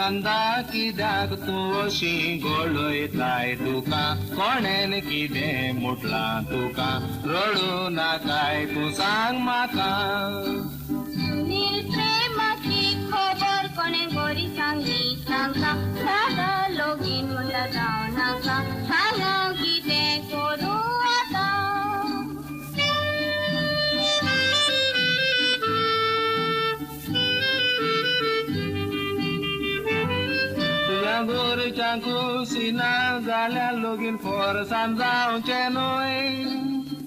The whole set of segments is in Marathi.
नंदा कित्याक तूं अशी गोळयताय तुका कोणेन कितें मुटलां तुका रडू नाकाय तूं सांग म्हाका प्रेमाची खबर कोणे बरी सांगली तांकां दादा लोगीन म्हणटा जावनाका सांग कितें करूं आतां तुझ्या गोरच्या कुशीना जाल्यार लोगीन फोर्सान जावचें न्हय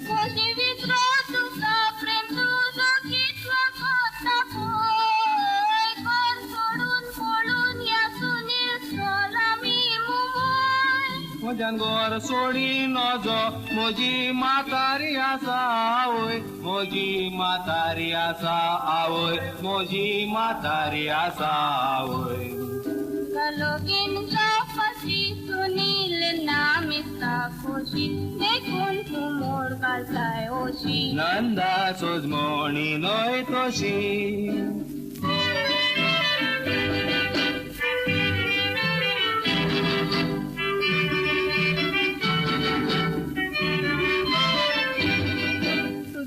कशी विसरो तुका प्रेम तुजो कितलो कोता पळय कोण सोडून पळून ह्या सुनील सोलामी मुंबय म्हज्यान गोर सोडीन वचो म्हजी मातारी आसा आवय म्हजी मातारी आसा आवय म्हजी मातारी आसा आवय लोगीन जावपाची सुनील नामिस्ता खोशी देखून तूं मोड घालताय ओशी नंदा सोजमोणी न्हय तशी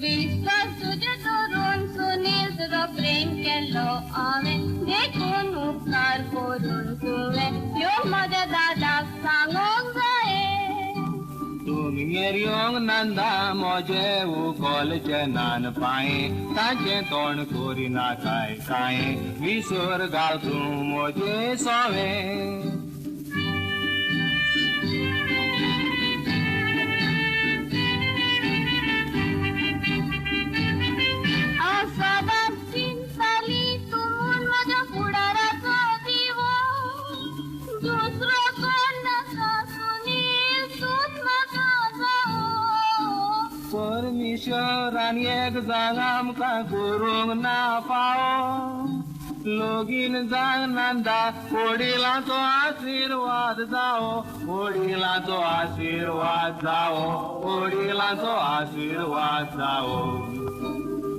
विश्वास तुजे धरून सुनील तुजो प्रेम केलो हांवें देखून उपकार करून तुवें ह्यो म्हज्या दादाक सांगूंक जाये तुमगेर येवंक नंदा म्हजे उखलचे नान पांये तांचें तोंड करिनाकाय कांय विसर घाल तूं म्हजें सोवें सदांच चिंताली तूं म्हज्या फुडाराचो दिवो दुसरो कोण नाका सुनील तूंच म्हाका जावो परमेश्वरान एक जाग आमकां करूंक ना फावो लोगीन जाग नंदा वडिलांचो आशिर्वाद जावो वडिलांचो आशिर्वाद जावो वडिलांचो आशिर्वाद जावो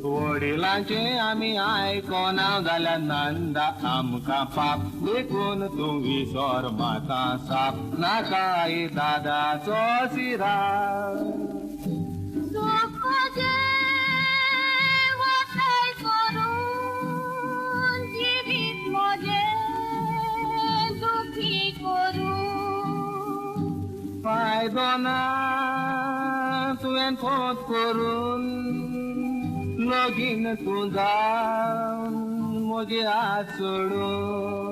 वडिलांचे आमी आयकोना जाल्यार नंदा आमकां पाप देखून तूं विसर म्हाका साप नाका दादाचो शिराक सूख मुझे वताय करून जिवीत मुझे दुखी करून फायदो ना तुवें फोत करून लगीन तूं जावन म्हजे हात सोडून